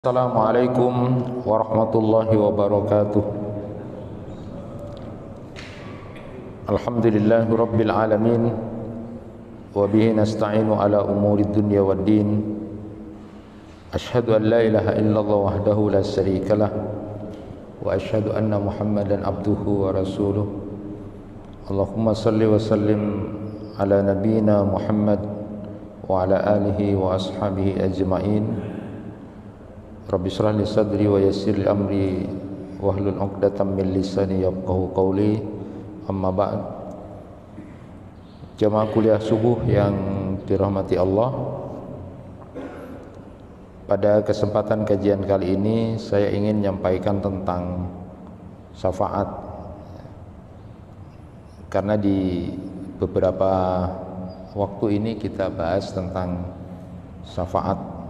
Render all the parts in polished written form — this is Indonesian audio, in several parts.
Assalamualaikum warahmatullahi wabarakatuh. Alhamdulillahi rabbil alamin, wa bihi nasta'inu ala umuri dunya waddin. Ashhadu an la ilaha illallah wahdahu la syarikalah, wa ashhadu anna Muhammadan abduhu wa rasuluh. Allahumma salli wa sallim ala nabiyyina Muhammad wa ala alihi wa ashabihi ajma'in. Rabbi shrah li sadri wa yassir li amri wahlul 'uqdatam min lisani yafqahu qawli. Amma ba'd. Jamaah kuliah subuh yang dirahmati Allah, pada kesempatan kajian kali ini saya ingin menyampaikan tentang syafaat. Karena di beberapa waktu ini kita bahas tentang syafaat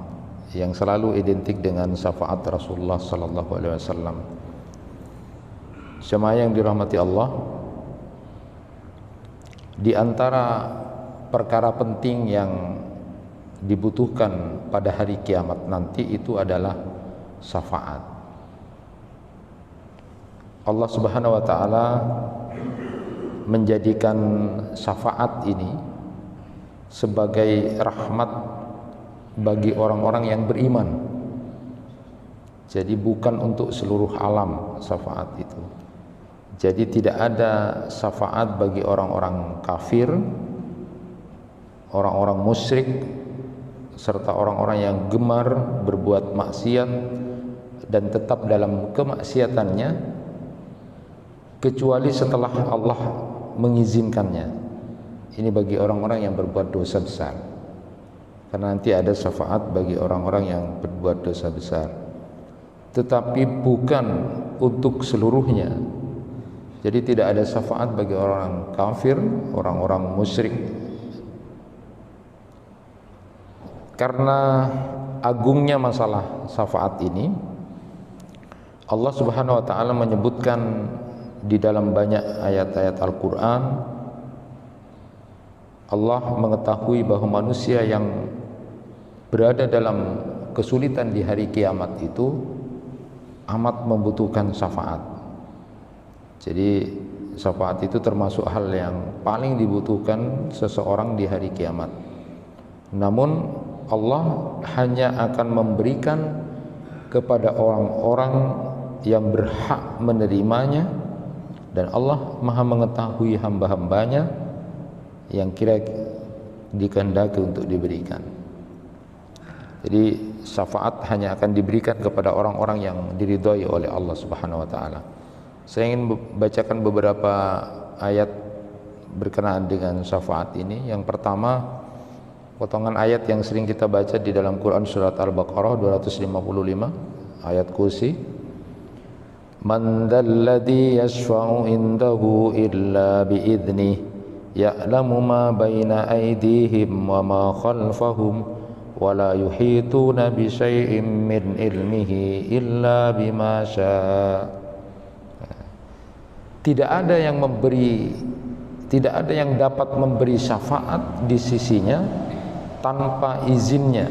yang selalu identik dengan syafaat Rasulullah sallallahu alaihi wasallam. Jemaah yang dirahmati Allah, di antara perkara penting yang dibutuhkan pada hari kiamat nanti itu adalah syafaat. Allah Subhanahu wa taala menjadikan syafaat ini sebagai rahmat bagi orang-orang yang beriman. Jadi bukan untuk seluruh alam syafaat itu. Jadi tidak ada syafaat bagi orang-orang kafir, orang-orang musyrik, serta orang-orang yang gemar berbuat maksiat dan tetap dalam kemaksiatannya, kecuali setelah Allah mengizinkannya. Ini bagi orang-orang yang berbuat dosa besar. Karena nanti ada syafaat bagi orang-orang yang berbuat dosa besar, tetapi bukan untuk seluruhnya. Jadi tidak ada syafaat bagi orang kafir, orang-orang musyrik. Karena agungnya masalah syafaat ini, Allah Subhanahu wa taala menyebutkan di dalam banyak ayat-ayat Al-Qur'an, Allah mengetahui bahwa manusia yang berada dalam kesulitan di hari kiamat itu amat membutuhkan syafaat. Jadi syafaat itu termasuk hal yang paling dibutuhkan seseorang di hari kiamat. Namun Allah hanya akan memberikan kepada orang-orang yang berhak menerimanya, dan Allah Maha mengetahui hamba-hambanya yang kira dikehendaki untuk diberikan. Jadi syafaat hanya akan diberikan kepada orang-orang yang diridhoi oleh Allah Subhanahu wa taala. Saya ingin bacakan beberapa ayat berkenaan dengan syafaat ini. Yang pertama, potongan ayat yang sering kita baca di dalam Quran surat Al-Baqarah 255, ayat kursi. Man dzalladzi yashfa'u indahu illa bi'idznihi ya'lamu ma baina aydihim wa ma khalfahum wa la yuhituna bi syai'in min ilmihi illa bima syaa. Tidak ada yang dapat memberi syafaat di sisinya tanpa izinnya.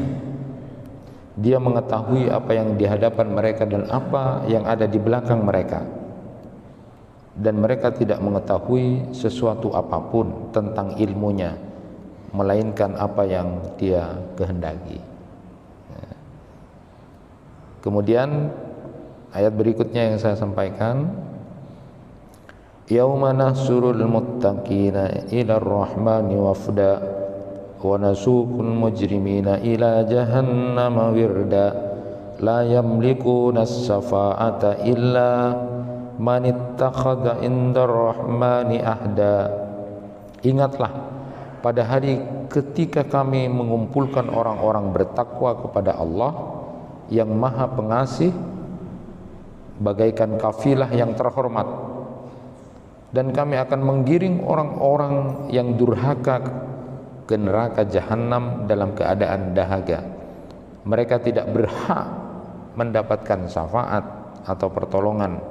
Dia mengetahui apa yang di hadapan mereka dan apa yang ada di belakang mereka, dan mereka tidak mengetahui sesuatu apapun tentang ilmunya melainkan apa yang dia kehendaki. Kemudian ayat berikutnya yang saya sampaikan, yauma nahsurul muttaqina ila ar-rahmani wafda wa nasuqul mujrimina ila jahannama wirda la yamlikuna as-safa'ata illa man ittakhadha indar rahmani ahda. Ingatlah pada hari ketika kami mengumpulkan orang-orang bertakwa kepada Allah yang Maha Pengasih, bagaikan kafilah yang terhormat, dan kami akan menggiring orang-orang yang durhaka ke neraka jahanam dalam keadaan dahaga. Mereka tidak berhak mendapatkan syafaat atau pertolongan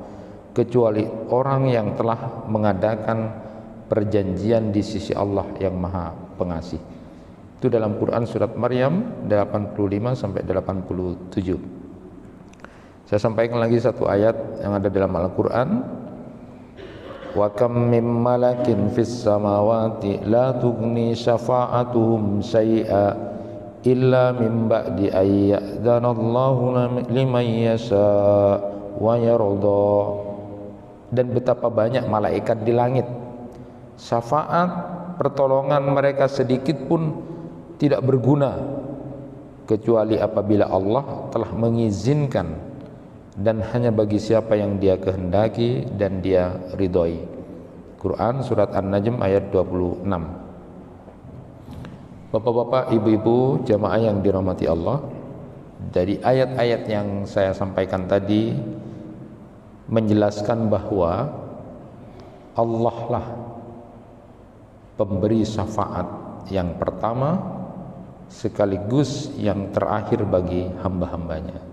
kecuali orang yang telah mengadakan perjanjian di sisi Allah yang Maha Pengasih. Itu dalam Quran surat Maryam 85 sampai 87. Saya sampaikan lagi satu ayat yang ada dalam Al-Quran. Wa kam mim malakin fis samawati la tughni syafa'atuhum syai'a illa min ba'di ay ya'dhanallahu liman yasha' wa yarda. Dan betapa banyak malaikat di langit, syafaat pertolongan mereka sedikit pun tidak berguna kecuali apabila Allah telah mengizinkan, dan hanya bagi siapa yang Dia kehendaki dan Dia ridhoi. Quran surat An-Najm ayat 26. Bapak-bapak, ibu-ibu, jamaah yang dirahmati Allah, dari ayat-ayat yang saya sampaikan tadi menjelaskan bahwa Allah lah pemberi syafaat yang pertama sekaligus yang terakhir bagi hamba-hambanya.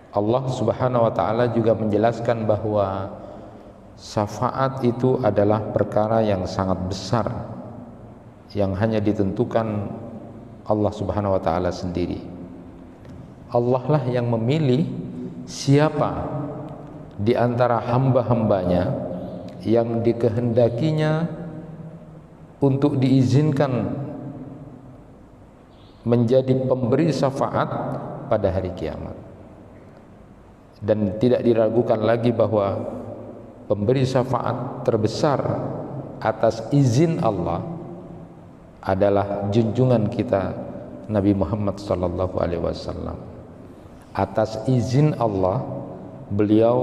Allah Subhanahu wa ta'ala juga menjelaskan bahwa syafaat itu adalah perkara yang sangat besar yang hanya ditentukan Allah Subhanahu wa ta'ala sendiri. Allah lah yang memilih siapa di antara hamba-hambanya yang dikehendakinya untuk diizinkan menjadi pemberi syafaat pada hari kiamat. Dan tidak diragukan lagi bahwa pemberi syafaat terbesar atas izin Allah adalah junjungan kita Nabi Muhammad SAW. Atas izin Allah, beliau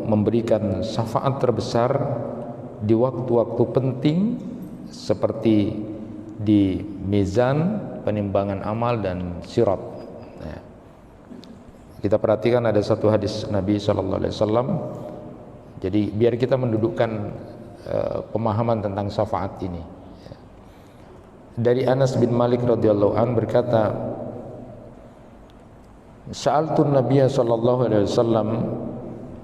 memberikan syafaat terbesar di waktu-waktu penting seperti di mizan penimbangan amal dan sirat. Kita perhatikan ada satu hadis Nabi SAW. Jadi biar kita mendudukkan pemahaman tentang syafaat ini. Dari Anas bin Malik radhiyallahu an berkata, Sa'altu Nabiya sallallahu alaihi wasallam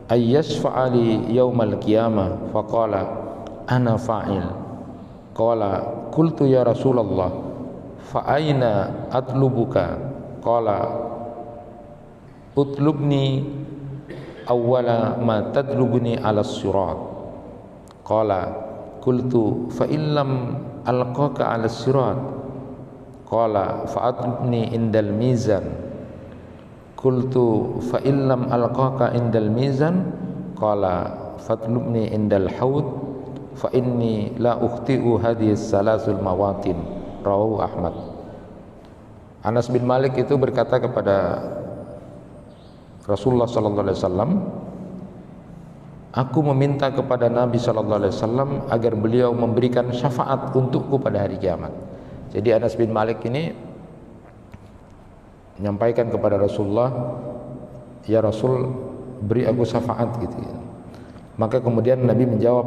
ayyashfa'ali yaumal qiyamah faqala ana fa'il. Qala qultu ya Rasulullah fa aina atlubuka? Qala utlubni awwala ma tadlubuni ala sirat. Qala qultu fa illam alqaka ala sirat. Qala fa atlubni indal mizan. Qultu fa illam alqaka indal mizan. Qala fatlubni indal haud fa inni la ukhti'u hadhihi salasul mawatin. Rawahu Ahmad. Anas bin Malik itu berkata kepada Rasulullah sallallahu alaihi wasallam, aku meminta kepada Nabi sallallahu alaihi wasallam agar beliau memberikan syafaat untukku pada hari kiamat. Jadi Anas bin Malik ini menyampaikan kepada Rasulullah, ya Rasul, beri aku syafaat gitu. Maka kemudian Nabi menjawab,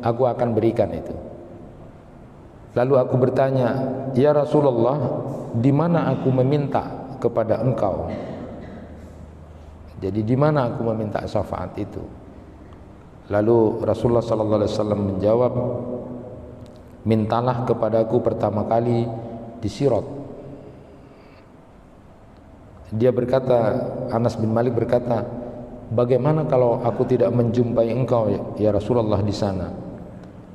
aku akan berikan itu. Lalu aku bertanya, ya Rasulullah, di mana aku meminta kepada engkau? Jadi di mana aku meminta syafaat itu? Lalu Rasulullah sallallahu alaihi wasallam menjawab, mintalah kepadaku pertama kali di Sirat. Dia berkata, Anas bin Malik berkata, bagaimana kalau aku tidak menjumpai engkau ya Rasulullah di sana?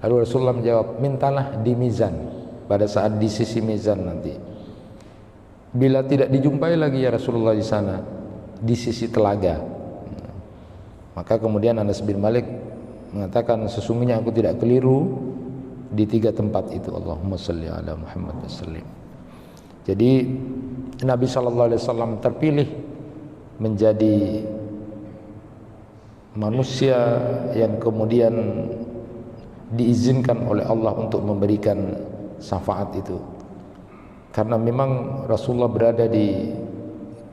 Lalu Rasulullah menjawab, mintalah di mizan, pada saat di sisi mizan nanti. Bila tidak dijumpai lagi ya Rasulullah di sana, di sisi telaga. Maka kemudian Anas bin Malik mengatakan, sesungguhnya aku tidak keliru di tiga tempat itu. Allahumma salli ala Muhammad wa sallim. Jadi Nabi SAW terpilih menjadi manusia yang kemudian diizinkan oleh Allah untuk memberikan syafaat itu, karena memang Rasulullah berada di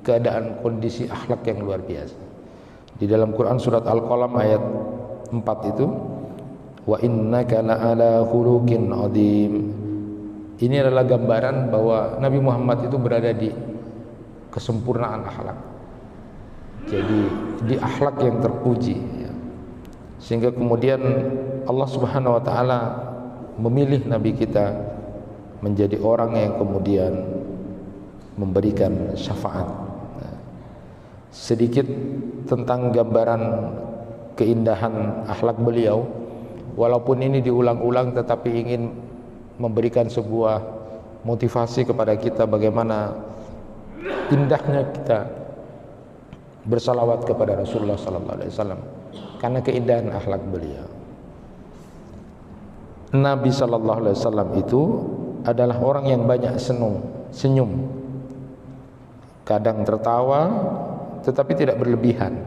keadaan kondisi akhlak yang luar biasa. Di dalam Quran surat Al-Qalam ayat 4 itu, wa innaka la'ala khuluqin adzim. Ini adalah gambaran bahwa Nabi Muhammad itu berada di kesempurnaan akhlak. Jadi di akhlak yang terpuji ya. Sehingga kemudian Allah Subhanahu wa taala memilih Nabi kita menjadi orang yang kemudian memberikan syafaat. sedikit tentang gambaran keindahan akhlak beliau. Walaupun ini diulang-ulang, tetapi ingin memberikan sebuah motivasi kepada kita bagaimana indahnya kita bersalawat kepada Rasulullah SAW karena keindahan akhlak beliau. Nabi SAW itu adalah orang yang banyak senyum, kadang tertawa tetapi tidak berlebihan.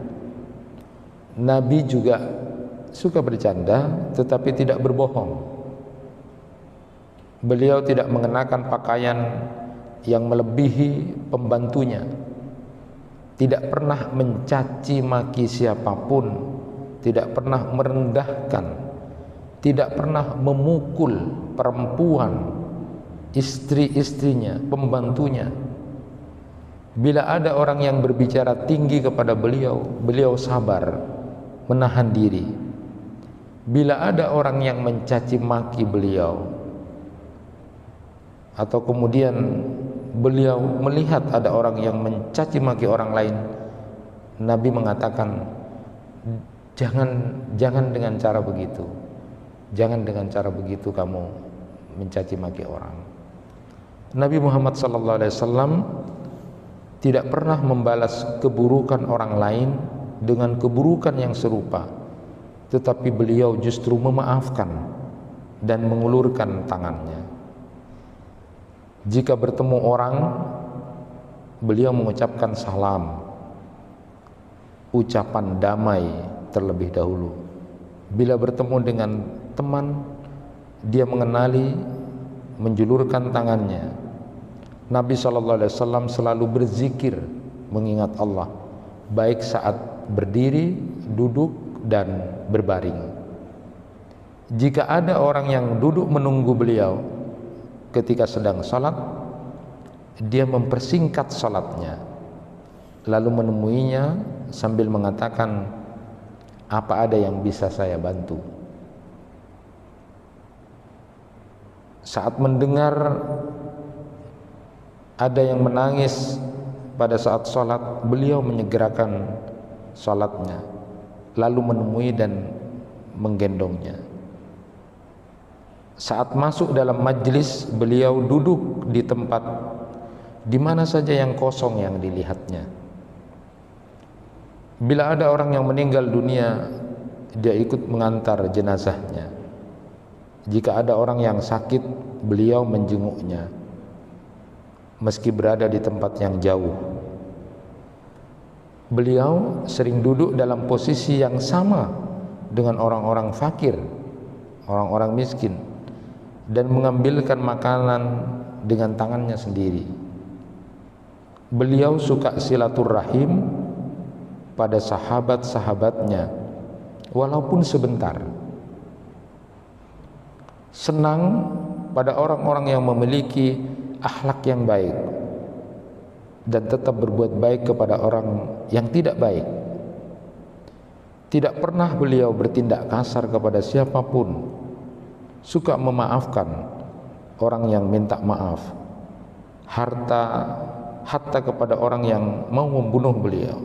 Nabi juga suka bercanda tetapi tidak berbohong. Beliau tidak mengenakan pakaian yang melebihi pembantunya, tidak pernah mencaci maki siapapun, tidak pernah merendahkan, tidak pernah memukul perempuan, istri-istrinya, pembantunya. Bila ada orang yang berbicara tinggi kepada beliau, beliau sabar, menahan diri. Bila ada orang yang mencaci maki beliau, atau kemudian beliau melihat ada orang yang mencaci maki orang lain, Nabi mengatakan, jangan dengan cara begitu. Jangan dengan cara begitu kamu mencaci maki orang. Nabi Muhammad SAW tidak pernah membalas keburukan orang lain dengan keburukan yang serupa, tetapi beliau justru memaafkan dan mengulurkan tangannya. Jika bertemu orang, beliau mengucapkan salam, ucapan damai terlebih dahulu. Bila bertemu dengan teman, dia mengenali, menjulurkan tangannya. Nabi SAW selalu berzikir mengingat Allah, baik saat berdiri, duduk, dan berbaring. Jika ada orang yang duduk menunggu beliau ketika sedang salat, dia mempersingkat salatnya, lalu menemuinya sambil mengatakan, apa ada yang bisa saya bantu? Saat mendengar ada yang menangis pada saat salat, beliau menyegerakan salatnya, lalu menemui dan menggendongnya. Saat masuk dalam majlis, beliau duduk di tempat di mana saja yang kosong yang dilihatnya. Bila ada orang yang meninggal dunia, dia ikut mengantar jenazahnya. Jika ada orang yang sakit, beliau menjenguknya meski berada di tempat yang jauh. Beliau sering duduk dalam posisi yang sama dengan orang-orang fakir, orang-orang miskin, dan mengambilkan makanan dengan tangannya sendiri. Beliau suka silaturahim pada sahabat-sahabatnya walaupun sebentar. Senang pada orang-orang yang memiliki akhlak yang baik dan tetap berbuat baik kepada orang yang tidak baik. Tidak pernah beliau bertindak kasar kepada siapapun, suka memaafkan orang yang minta maaf, hatta kepada orang yang mau membunuh beliau.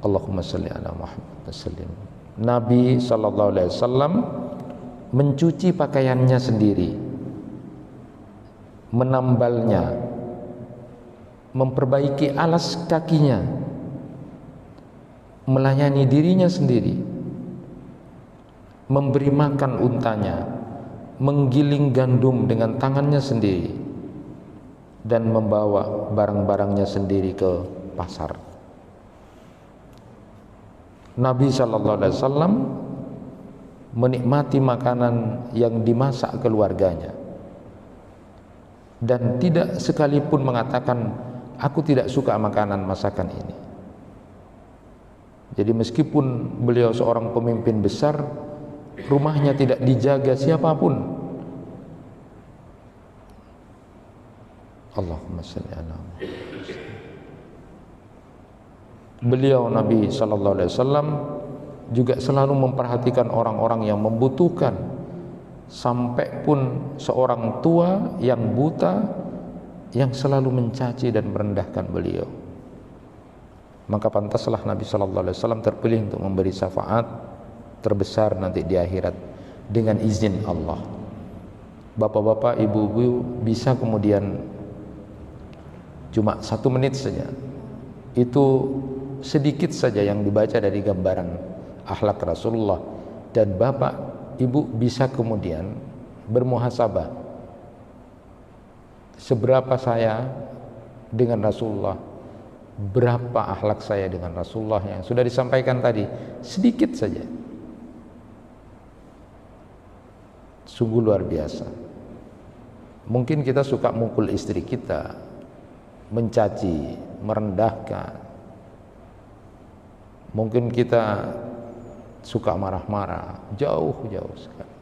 Allahumma salli ala Muhammad wasallim. Nabi SAW mencuci pakaiannya sendiri, menambalnya, memperbaiki alas kakinya, melayani dirinya sendiri, memberi makan untanya, menggiling gandum dengan tangannya sendiri, dan membawa barang-barangnya sendiri ke pasar. Nabi SAW menikmati makanan yang dimasak keluarganya dan tidak sekalipun mengatakan, aku tidak suka makanan masakan ini. Jadi meskipun beliau seorang pemimpin besar, rumahnya tidak dijaga siapapun. Allahumma shalli ala Muhammad. Beliau Nabi SAW juga selalu memperhatikan orang-orang yang membutuhkan, sampai pun seorang tua yang buta yang selalu mencaci dan merendahkan beliau. maka pantaslah Nabi sallallahu alaihi wasallam terpilih untuk memberi syafaat terbesar nanti di akhirat dengan izin Allah. Bapak-bapak, ibu-ibu bisa kemudian cuma 1 menit saja, itu sedikit saja yang dibaca dari gambaran akhlak Rasulullah, dan bapak ibu bisa kemudian bermuhasabah, seberapa saya dengan Rasulullah, berapa akhlak saya dengan Rasulullah yang sudah disampaikan tadi, sedikit saja. Sungguh luar biasa. Mungkin kita suka mukul istri kita, mencaci, merendahkan. Mungkin kita suka marah-marah, jauh-jauh sekali.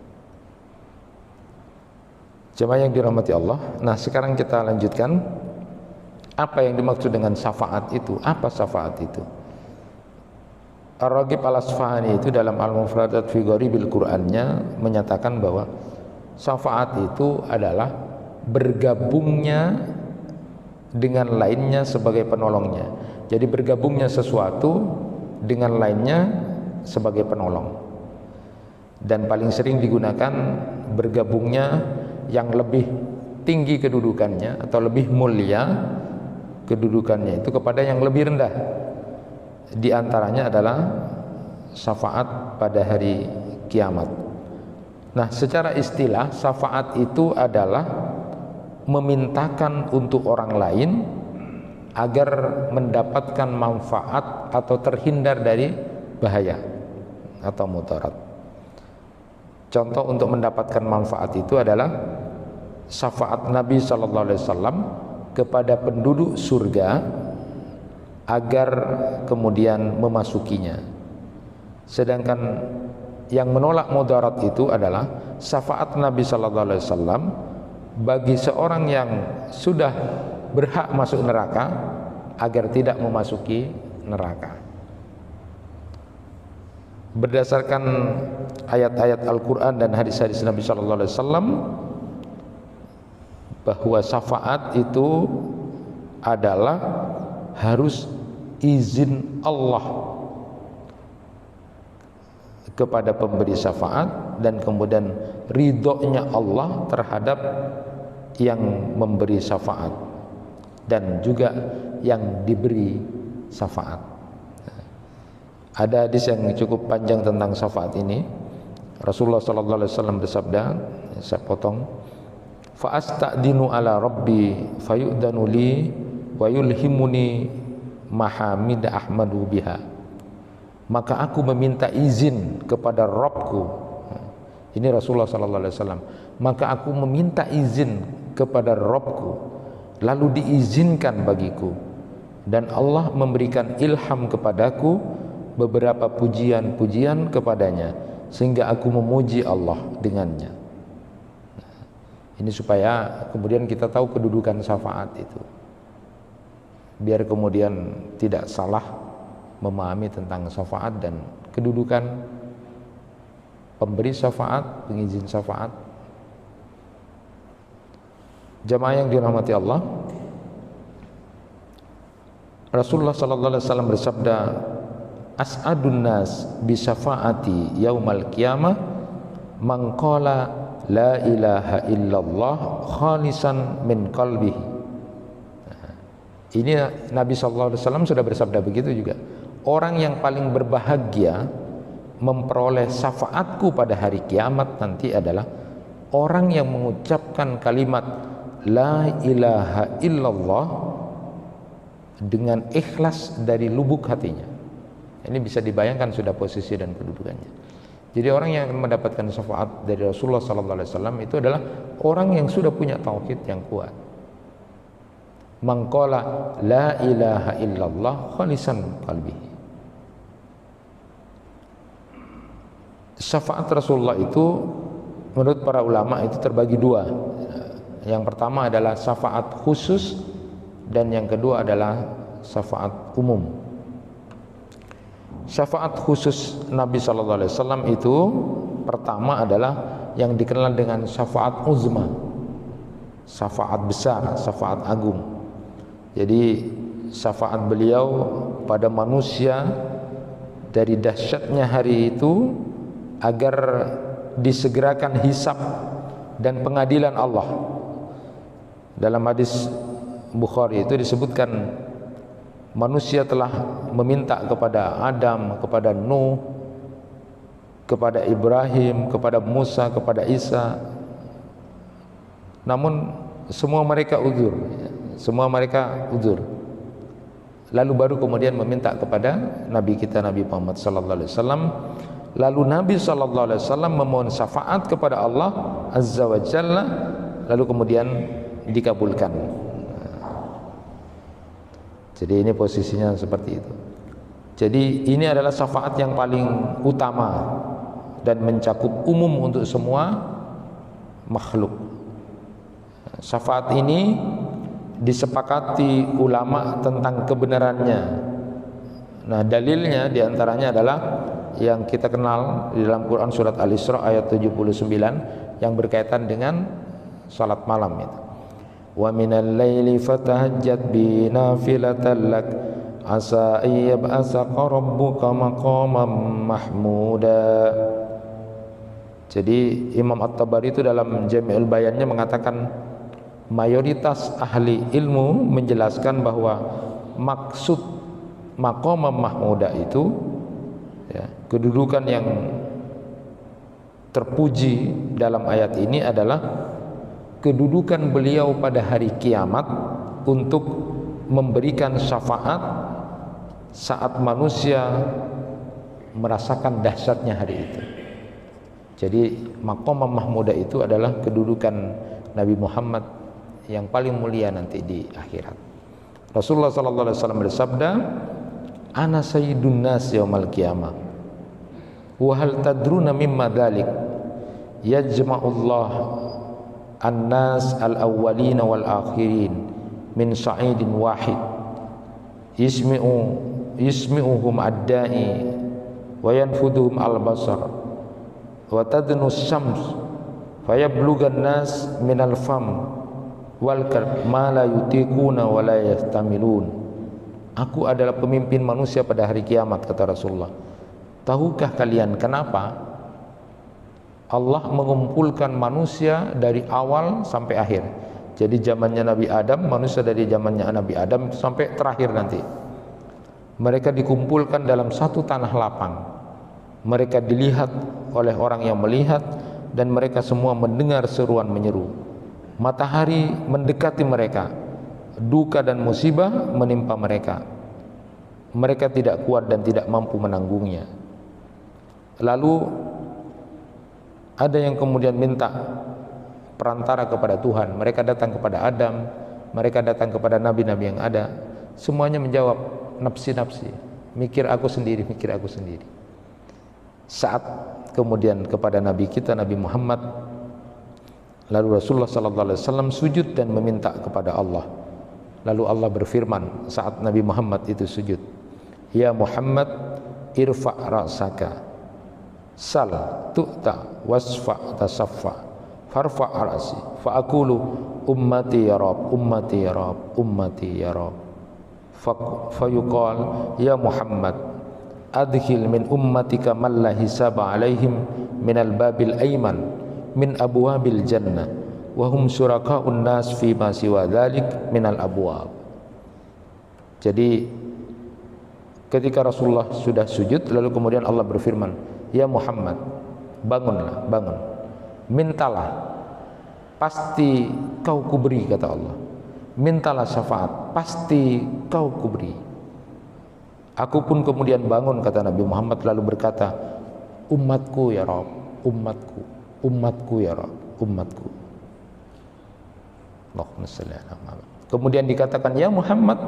Jemaah yang dirahmati Allah. Nah, sekarang kita lanjutkan apa yang dimaksud dengan syafaat itu. Apa syafaat itu? Ar-Raghib Al-Asfahani itu dalam Al-Mufradat fi Gharibil Qur'annya menyatakan bahwa syafaat itu adalah bergabungnya dengan lainnya sebagai penolongnya. Jadi bergabungnya sesuatu dengan lainnya sebagai penolong. Dan paling sering digunakan bergabungnya yang lebih tinggi kedudukannya atau lebih mulia kedudukannya itu kepada yang lebih rendah. Di antaranya adalah syafaat pada hari kiamat. Nah, secara istilah syafaat itu adalah memintakan untuk orang lain agar mendapatkan manfaat atau terhindar dari bahaya atau mudarat. Contoh untuk mendapatkan manfaat itu adalah syafaat Nabi sallallahu alaihi wasallam kepada penduduk surga agar kemudian memasukinya. Sedangkan yang menolak mudarat itu adalah syafaat Nabi sallallahu alaihi wasallam bagi seorang yang sudah berhak masuk neraka agar tidak memasuki neraka. Berdasarkan ayat-ayat Al-Quran dan hadis-hadis Nabi sallallahu alaihi wasallam bahwa syafaat itu adalah harus izin Allah kepada pemberi syafaat dan kemudian ridhonya Allah terhadap yang memberi syafaat dan juga yang diberi syafaat. Ada hadis yang cukup panjang tentang syafaat ini. Rasulullah sallallahu alaihi wasallam bersabda, saya potong, fa astadinu ala rabbi fayudanu li wa yulhimuni mahamid ahmadu biha. Maka aku meminta izin kepada Rabbku. Ini Rasulullah sallallahu alaihi wasallam. Maka aku meminta izin kepada Rabbku, lalu diizinkan bagiku, dan Allah memberikan ilham kepadaku beberapa pujian-pujian kepadanya sehingga aku memuji Allah dengannya. Ini supaya kemudian kita tahu kedudukan syafaat itu, biar kemudian tidak salah memahami tentang syafaat dan kedudukan pemberi syafaat, pengizin syafaat. Jamaah yang dirahmati Allah, Rasulullah sallallahu alaihi wasallam bersabda, as'adun nas bi syafaati yaumal qiyamah man qala la ilaha illallah khalisan min qalbihi. Ini Nabi sallallahu alaihi wasallam sudah bersabda begitu juga. Orang yang paling berbahagia memperoleh syafaatku pada hari kiamat nanti adalah orang yang mengucapkan kalimat la ilaha illallah dengan ikhlas dari lubuk hatinya. Ini bisa dibayangkan sudah posisi dan kedudukannya. Jadi orang yang akan mendapatkan syafaat dari Rasulullah sallallahu alaihi wasallam itu adalah orang yang sudah punya tauhid yang kuat. Man qala la ilaha illallah khalisan qalbihi. Syafaat Rasulullah itu menurut para ulama itu terbagi dua. Yang pertama adalah syafaat khusus dan yang kedua adalah syafaat umum. Syafaat khusus Nabi sallallahu alaihi wasallam itu pertama adalah yang dikenal dengan syafaat uzma, syafaat besar, syafaat agung. Jadi syafaat beliau pada manusia dari dahsyatnya hari itu agar disegerakan hisab dan pengadilan Allah. Dalam hadis Bukhari itu disebutkan manusia telah meminta kepada Adam, kepada Nuh, kepada Ibrahim, kepada Musa, kepada Isa, namun semua mereka uzur, lalu baru kemudian meminta kepada Nabi kita Nabi Muhammad sallallahu alaihi wasallam. Lalu Nabi sallallahu alaihi wasallam memohon syafaat kepada Allah azza wa jalla, lalu kemudian dikabulkan. Jadi ini posisinya seperti itu. Jadi ini adalah syafaat yang paling utama dan mencakup umum untuk semua makhluk. Syafaat ini disepakati ulama tentang kebenarannya. Nah, dalilnya diantaranya adalah yang kita kenal di dalam Quran surat Al-Isra ayat 79 yang berkaitan dengan salat malam itu. Wa minal laili fatahajjat bi nafilatan lak asa ayyab'asaka rabbuka maqaman mahmuda. Jadi Imam At-Tabari itu dalam Jami'ul Bayannya mengatakan mayoritas ahli ilmu menjelaskan bahwa maksud maqaman mahmuda itu ya, kedudukan yang terpuji dalam ayat ini adalah kedudukan beliau pada hari kiamat untuk memberikan syafaat saat manusia merasakan dahsyatnya hari itu. Jadi maqam mahmuda itu adalah kedudukan Nabi Muhammad yang paling mulia nanti di akhirat. Rasulullah sallallahu alaihi wasallam bersabda, "Ana sayyidun nas yaumal qiyamah. Wa hal tadruna mimma dzalik? Yajma'ullah an-nas al-awwalin wal akhirin min sa'idin wahid. Yismi'uhum ad-da'i wa yanfuduhum al-basar. Wa tadnu syams fayablugan nas minal fam wal kalb ma la yutiquna wa la yastamilun." Aku adalah pemimpin manusia pada hari kiamat, kata Rasulullah. Tahukah kalian kenapa Allah mengumpulkan manusia dari awal sampai akhir? Jadi zamannya Nabi Adam, manusia dari zamannya Nabi Adam sampai terakhir nanti, mereka dikumpulkan dalam satu tanah lapang. Mereka dilihat oleh orang yang melihat, dan mereka semua mendengar seruan menyeru. Matahari mendekati mereka, duka dan musibah menimpa mereka. Mereka tidak kuat dan tidak mampu menanggungnya. Lalu ada yang kemudian minta perantara kepada Tuhan. Mereka datang kepada Adam, mereka datang kepada nabi-nabi yang ada. Semuanya menjawab nafsi-nafsi, mikir aku sendiri, mikir aku sendiri. Saat kemudian kepada Nabi kita Nabi Muhammad, lalu Rasulullah sallallahu alaihi wasallam sujud dan meminta kepada Allah. Lalu Allah berfirman saat Nabi Muhammad itu sujud, "Ya Muhammad, irfa' ra'saka, sal tu'ta wasfa' tasaffa, farfa' ra'si, fa'akulu ummati ya Rab, ummati ya Rab, ummati ya Rab." Fayuqal, "Ya Muhammad, adkhil min ummatika man la hisaba alaihim minal babil aiman min abwabil jannah wa hum syuraka'un nas fi ma siwa dzalik minal abwab." Jadi ketika Rasulullah sudah sujud, lalu kemudian Allah berfirman, "Ya Muhammad, bangunlah, bangun. Mintalah, pasti kau kuberi," kata Allah. "Mintalah syafaat, pasti kau kuberi." Aku pun kemudian bangun, kata Nabi Muhammad, lalu berkata, "Umatku ya Rabb, umatku, umatku ya Rabb, umatku." Allahumma shalli ala Muhammad. Kemudian dikatakan, "Ya Muhammad,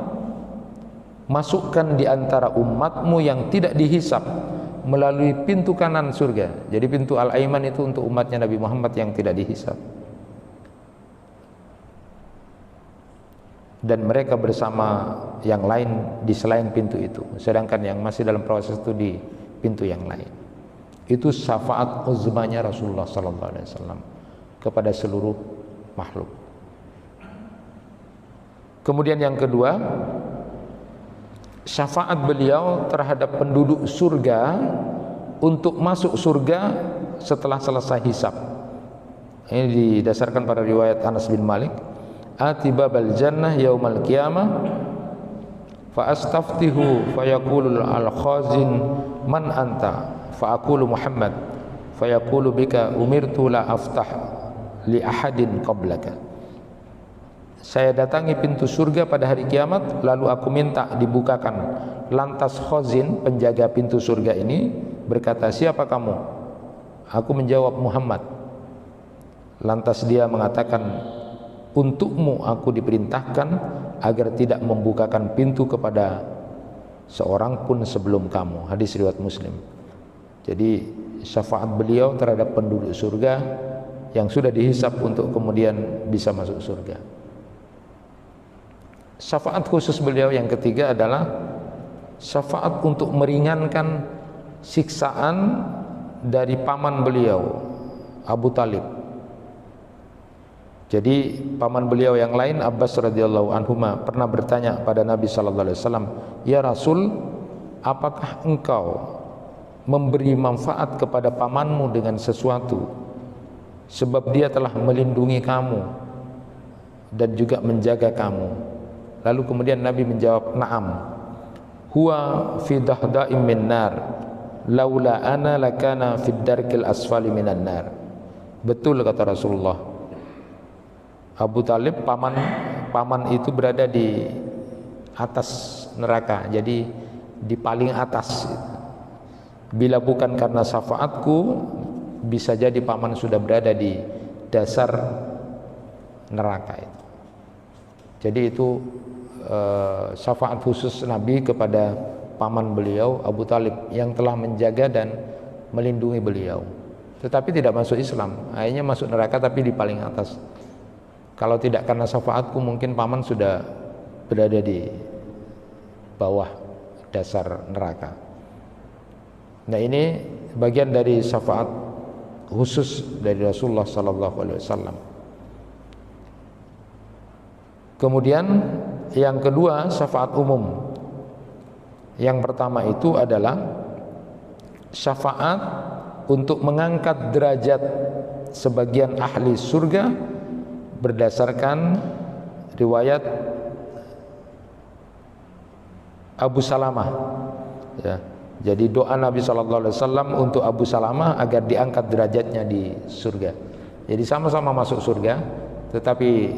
masukkan di antara umatmu yang tidak dihisab melalui pintu kanan surga." Jadi pintu Al-Aiman itu untuk umatnya Nabi Muhammad yang tidak dihisab. Dan mereka bersama yang lain di selain pintu itu, sedangkan yang masih dalam proses itu di pintu yang lain. Itu syafaat uzmanya Rasulullah sallallahu alaihi wasallam kepada seluruh makhluk. Kemudian yang kedua, syafaat beliau terhadap penduduk surga untuk masuk surga setelah selesai hisab. Ini didasarkan pada riwayat Anas bin Malik, atibabal jannah yaumal qiyamah fa astaftihu fa yaqulu al khazin man anta fa aqulu Muhammad fa yaqulu bika umirtu la aftah li ahadin qablaka. Saya datangi pintu surga pada hari kiamat, lalu aku minta dibukakan. Lantas khazin, penjaga pintu surga ini berkata, siapa kamu? Aku menjawab, Muhammad. Lantas dia mengatakan, untukmu aku diperintahkan agar tidak membukakan pintu kepada seorang pun sebelum kamu. Hadis riwayat Muslim. Jadi syafaat beliau terhadap penduduk surga yang sudah dihisab untuk kemudian bisa masuk surga. Syafaat khusus beliau yang ketiga adalah syafaat untuk meringankan siksaan dari paman beliau, Abu Talib. Jadi paman beliau yang lain, Abbas radhiyallahu anhuma, pernah bertanya pada Nabi sallallahu alaihi wasallam, "Ya Rasul, apakah engkau memberi manfaat kepada pamanmu dengan sesuatu sebab dia telah melindungi kamu dan juga menjaga kamu?" Lalu kemudian Nabi menjawab, "Na'am. Huwa fi dahda'im min nar. Laula ana lakana fid darkil asfali minan nar." Betul kata Rasulullah. Abu Talib paman itu berada di atas neraka, jadi di paling atas. Bila bukan karena syafaatku, bisa jadi paman sudah berada di dasar neraka itu. Jadi itu syafaat khusus Nabi kepada paman beliau Abu Talib yang telah menjaga dan melindungi beliau, tetapi tidak masuk Islam, akhirnya masuk neraka tapi di paling atas. Kalau tidak karena syafaatku, mungkin paman sudah berada di bawah dasar neraka. Nah, ini bagian dari syafaat khusus dari Rasulullah sallallahu alaihi wasallam. Kemudian yang kedua, syafaat umum. Yang pertama itu adalah syafaat untuk mengangkat derajat sebagian ahli surga berdasarkan riwayat Abu Salamah, ya. Jadi doa Nabi SAW untuk Abu Salamah agar diangkat derajatnya di surga. Jadi sama-sama masuk surga, tetapi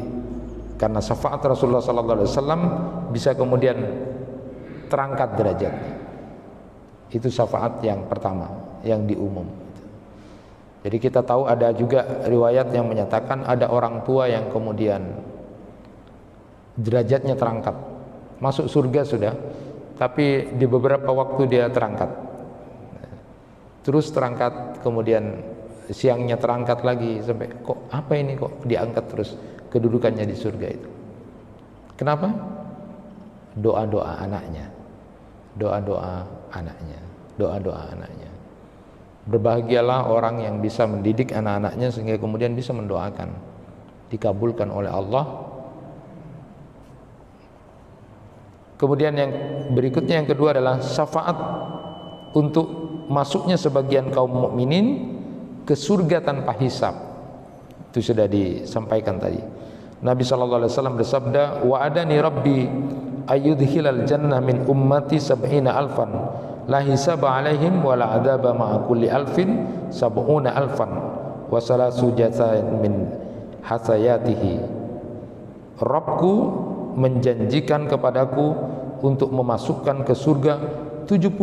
karena syafaat Rasulullah SAW bisa kemudian terangkat derajatnya. Itu syafaat yang pertama, yang diumum. Jadi kita tahu ada juga riwayat yang menyatakan ada orang tua yang kemudian derajatnya terangkat, masuk surga sudah, tapi di beberapa waktu dia terangkat, terus terangkat, kemudian siangnya terangkat lagi, sampai kok apa ini kok diangkat terus kedudukannya di surga itu. Kenapa? Doa-doa anaknya, doa-doa anaknya, doa-doa anaknya. Berbahagialah orang yang bisa mendidik anak-anaknya sehingga kemudian bisa mendoakan, dikabulkan oleh Allah. Kemudian yang berikutnya, yang kedua adalah syafaat untuk masuknya sebagian kaum mukminin ke surga tanpa hisab. Itu sudah disampaikan tadi. Nabi SAW bersabda, wa adani rabbi ayyudhilal jannah min ummati sab'ina alfan la hisaba alaihim wa la adaba ma'a kulli alfin sab'una alfan wa salasu jazain min hasayatihi. Rabbku menjanjikan kepadaku untuk memasukkan ke surga 70.000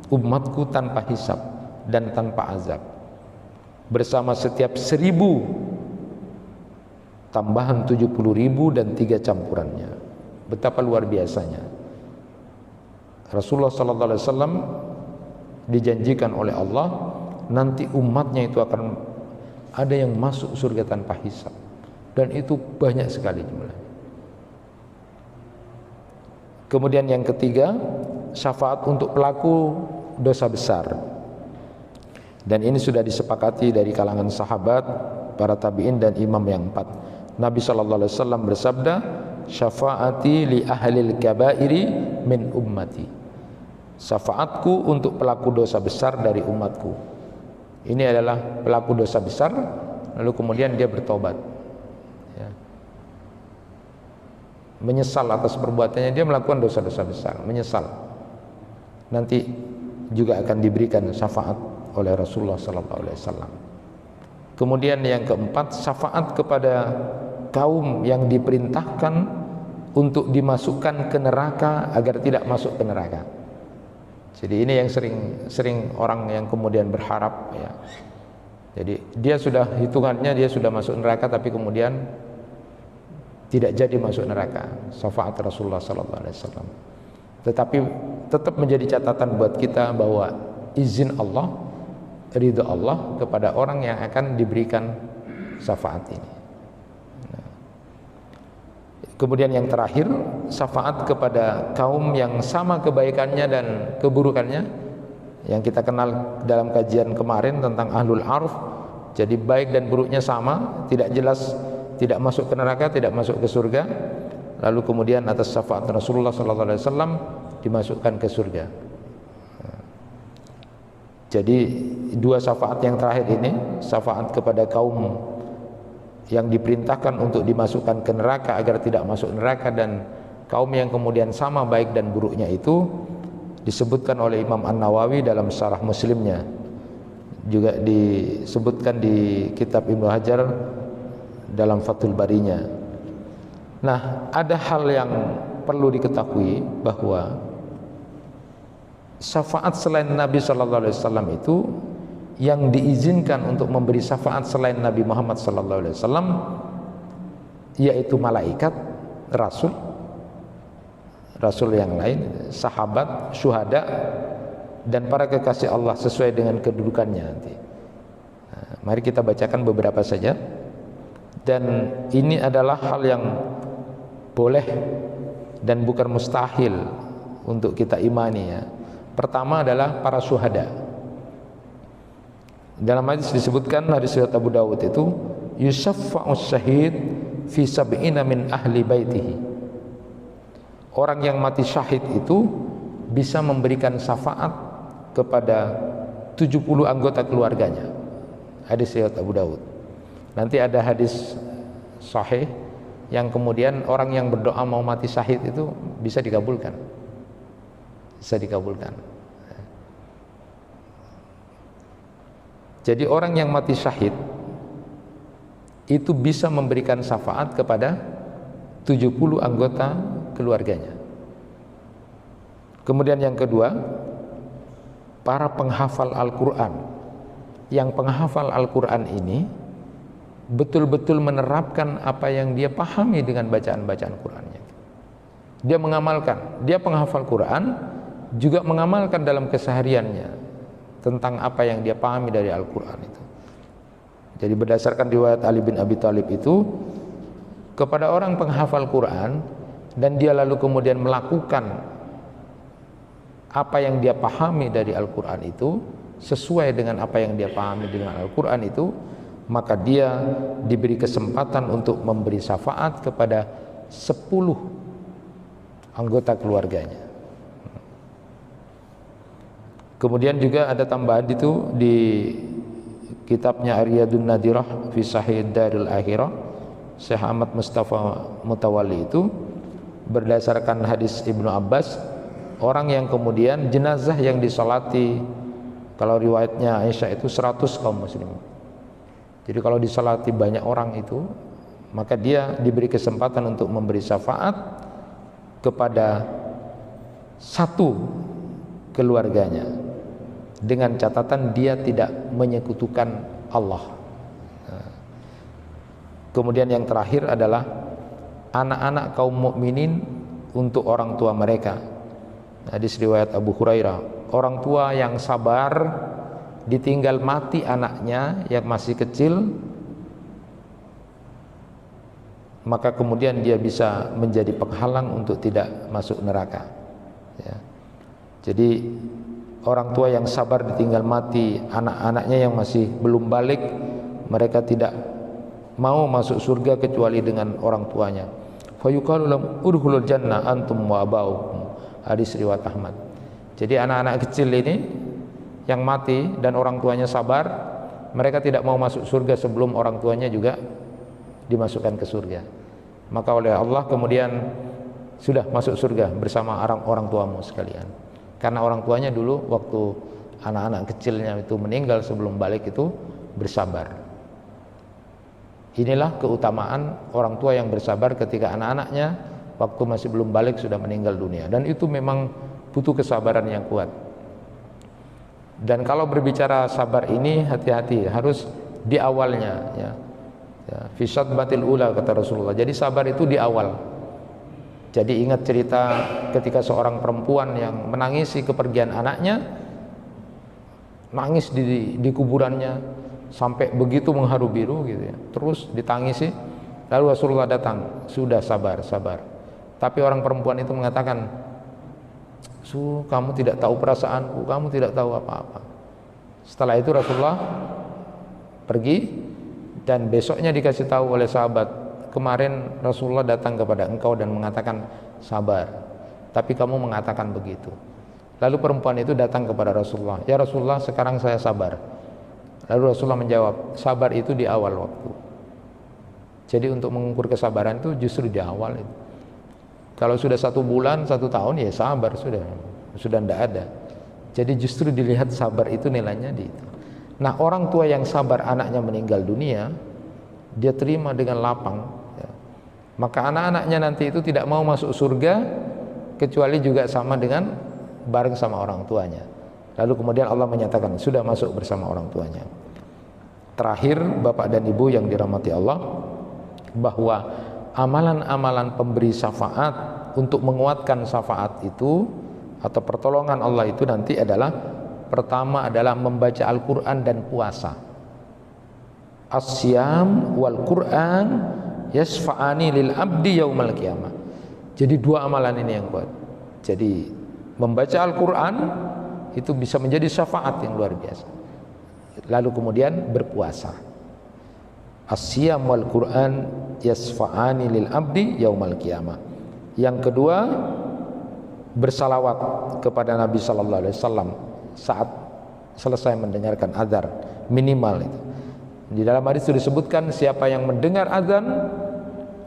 umatku tanpa hisab dan tanpa azab, bersama setiap 1.000 tambahan 70.000 dan 3 campurannya. Betapa luar biasanya. Rasulullah SAW dijanjikan oleh Allah nanti umatnya itu akan ada yang masuk surga tanpa hisab, dan itu banyak sekali jumlahnya. Kemudian yang ketiga, syafaat untuk pelaku dosa besar, dan ini sudah disepakati dari kalangan sahabat, para tabi'in dan imam yang 4. Nabi SAW bersabda, syafaati li ahlil kabairi min ummati. Syafaatku untuk pelaku dosa besar dari umatku. Ini adalah pelaku dosa besar, lalu kemudian dia bertobat, ya. Menyesal atas perbuatannya, dia melakukan dosa-dosa besar, menyesal. Nanti juga akan diberikan syafaat oleh Rasulullah SAW. Kemudian yang keempat, syafaat kepada kaum yang diperintahkan untuk dimasukkan ke neraka agar tidak masuk ke neraka. Jadi ini yang sering orang yang kemudian berharap, ya. Jadi dia sudah hitungannya dia sudah masuk neraka, tapi kemudian tidak jadi masuk neraka. Syafaat Rasulullah SAW. Tetapi tetap menjadi catatan buat kita bahwa izin Allah, ridha Allah kepada orang yang akan diberikan syafaat ini. Kemudian yang terakhir, syafaat kepada kaum yang sama kebaikannya dan keburukannya, yang kita kenal dalam kajian kemarin tentang ahlul arf. Jadi baik dan buruknya sama, tidak jelas, tidak masuk ke neraka, tidak masuk ke surga. Lalu kemudian atas syafaat Rasulullah SAW dimasukkan ke surga. Jadi dua syafaat yang terakhir ini, syafaat kepada kaum yang diperintahkan untuk dimasukkan ke neraka agar tidak masuk neraka, dan kaum yang kemudian sama baik dan buruknya itu disebutkan oleh Imam An-Nawawi dalam Syarah Muslimnya, juga disebutkan di kitab Ibnu Hajar dalam Fathul Barinya. Nah, ada hal yang perlu diketahui bahwa syafaat selain Nabi SAW itu, yang diizinkan untuk memberi syafaat selain Nabi Muhammad SAW yaitu malaikat, rasul yang lain, sahabat, syuhada, dan para kekasih Allah sesuai dengan kedudukannya nanti. Nah, mari kita bacakan beberapa saja. Dan ini adalah hal yang boleh dan bukan mustahil untuk kita imani, ya. Pertama adalah para syuhada. Dalam hadis disebutkan, hadis riwayat Abu Dawud itu, yusaffa'us syahid fi sab'ina min ahli baitihi. Orang yang mati syahid itu bisa memberikan syafaat kepada 70 anggota keluarganya. Hadis riwayat Abu Dawud. Nanti ada hadis sahih yang kemudian orang yang berdoa mau mati syahid itu bisa dikabulkan. Bisa dikabulkan. Jadi orang yang mati syahid itu bisa memberikan syafaat kepada 70 anggota keluarganya. Kemudian yang kedua, para penghafal Al-Quran. Yang penghafal Al-Quran ini betul-betul menerapkan apa yang dia pahami dengan bacaan-bacaan Qurannya. Dia mengamalkan, dia penghafal Quran juga mengamalkan dalam kesehariannya tentang apa yang dia pahami dari Al-Quran itu. Jadi berdasarkan riwayat Ali bin Abi Thalib itu, kepada orang penghafal Quran dan dia lalu kemudian melakukan apa yang dia pahami dari Al-Quran itu sesuai dengan apa yang dia pahami dengan Al-Quran itu, maka dia diberi kesempatan untuk memberi syafaat kepada 10 anggota keluarganya. Kemudian juga ada tambahan itu di kitabnya Aryadun Nadirah fi Sahih Darul Akhirah, Syekh Ahmad Mustafa Mutawalli itu berdasarkan hadis Ibnu Abbas, orang yang kemudian jenazah yang disolati, kalau riwayatnya Aisyah itu 100 kaum muslimin. Jadi kalau disolati banyak orang itu, maka dia diberi kesempatan untuk memberi syafaat kepada satu keluarganya, dengan catatan dia tidak menyekutukan Allah. Kemudian yang terakhir adalah anak-anak kaum mukminin untuk orang tua mereka. Hadis riwayat Abu Hurairah, orang tua yang sabar ditinggal mati anaknya yang masih kecil, maka kemudian dia bisa menjadi penghalang untuk tidak masuk neraka, ya. Jadi orang tua yang sabar ditinggal mati anak-anaknya yang masih belum balik, mereka tidak mau masuk surga kecuali dengan orang tuanya. fayuqalu lahum udkhulul jannah antum wa abaukum. Hadis riwayat Ahmad. Jadi anak-anak kecil ini yang mati dan orang tuanya sabar, mereka tidak mau masuk surga sebelum orang tuanya juga dimasukkan ke surga. Maka oleh Allah kemudian sudah masuk surga bersama orang tuamu sekalian. Karena orang tuanya dulu waktu anak-anak kecilnya itu meninggal sebelum balik itu bersabar. Inilah keutamaan orang tua yang bersabar ketika anak-anaknya waktu masih belum balik sudah meninggal dunia, dan itu memang butuh kesabaran yang kuat. Dan kalau berbicara sabar ini hati-hati, harus di awalnya ya. Fi syadbatil ula kata Rasulullah. Jadi sabar itu di awal. Jadi ingat cerita ketika seorang perempuan yang menangisi kepergian anaknya, nangis di kuburannya sampai begitu mengharu biru gitu ya. Terus ditangisi, lalu Rasulullah datang, sudah sabar. Tapi orang perempuan itu mengatakan, kamu tidak tahu perasaanku, kamu tidak tahu apa-apa. Setelah itu Rasulullah pergi, dan besoknya dikasih tahu oleh sahabat, kemarin Rasulullah datang kepada engkau dan mengatakan sabar, tapi kamu mengatakan begitu. Lalu perempuan itu datang kepada Rasulullah, ya Rasulullah, sekarang saya sabar. Lalu Rasulullah menjawab, sabar itu di awal waktu. Jadi untuk mengukur kesabaran itu justru di awal itu. Kalau sudah 1 bulan, 1 tahun, ya sabar sudah tidak ada. Jadi justru dilihat sabar itu nilainya di itu. Nah, orang tua yang sabar anaknya meninggal dunia, dia terima dengan lapang ya. Maka anak-anaknya nanti itu tidak mau masuk surga kecuali juga sama dengan bareng sama orang tuanya. Lalu kemudian Allah menyatakan sudah masuk bersama orang tuanya. Terakhir, Bapak dan Ibu yang dirahmati Allah, bahwa amalan-amalan pemberi syafaat untuk menguatkan syafaat itu atau pertolongan Allah itu nanti adalah, pertama adalah membaca Al-Quran dan puasa. As-siyam wal Quran yasfa'ani lil abdi yaumal qiyamah. Jadi 2 amalan ini yang kuat. Jadi membaca Al-Quran itu bisa menjadi syafaat yang luar biasa. Lalu kemudian berpuasa. As-siyam wal Quran yasfa'ani lil abdi yaumal qiyamah. Yang kedua, bersalawat kepada Nabi sallallahu alaihi wasallam saat selesai mendengarkan azan, minimal itu. Di dalam hadis itu disebutkan, siapa yang mendengar azan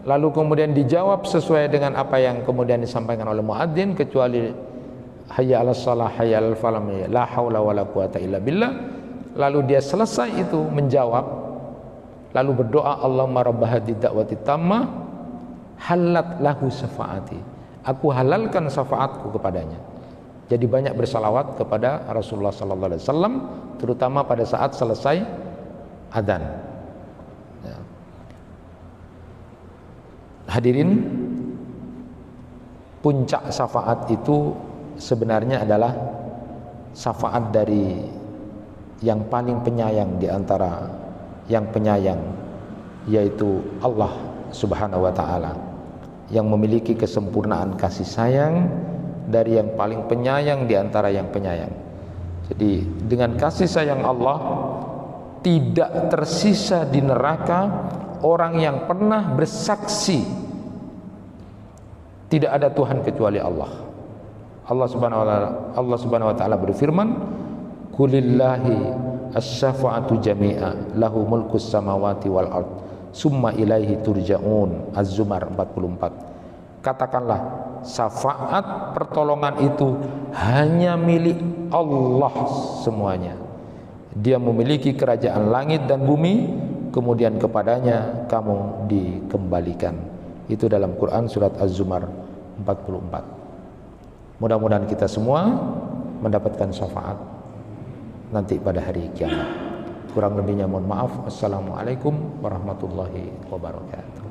lalu kemudian dijawab sesuai dengan apa yang kemudian disampaikan oleh muadzin, kecuali hayya 'alas shalah, hayya 'alal falah, la haula wala quwata illa billah, lalu dia selesai itu menjawab, lalu berdoa, Allahumma rabb hadhihi da'wati tammah halat lahu syafaati, aku halalkan syafaatku kepadanya. Jadi banyak bersalawat kepada Rasulullah sallallahu alaihi wasallam, terutama pada saat selesai adzan ya. Hadirin, puncak syafaat itu sebenarnya adalah syafaat dari yang paling penyayang di antara yang penyayang, yaitu Allah Subhanahu wa ta'ala, yang memiliki kesempurnaan kasih sayang dari yang paling penyayang di antara yang penyayang. Jadi dengan kasih sayang Allah, tidak tersisa di neraka orang yang pernah bersaksi tidak ada Tuhan kecuali Allah. Allah Subhanahu wa ta'ala berfirman, Qulillahi as-syafa'atu jami'a lahu mulkus samawati wal ard summa ilaihi turja'un. Az-Zumar 44. Katakanlah, syafaat pertolongan itu hanya milik Allah semuanya. Dia memiliki kerajaan langit dan bumi, kemudian kepadanya kamu dikembalikan. Itu dalam Quran surat Az-Zumar 44. Mudah-mudahan kita semua mendapatkan syafaat nanti pada hari kiamat. Kurang lebihnya mohon maaf. Assalamualaikum warahmatullahi wabarakatuh.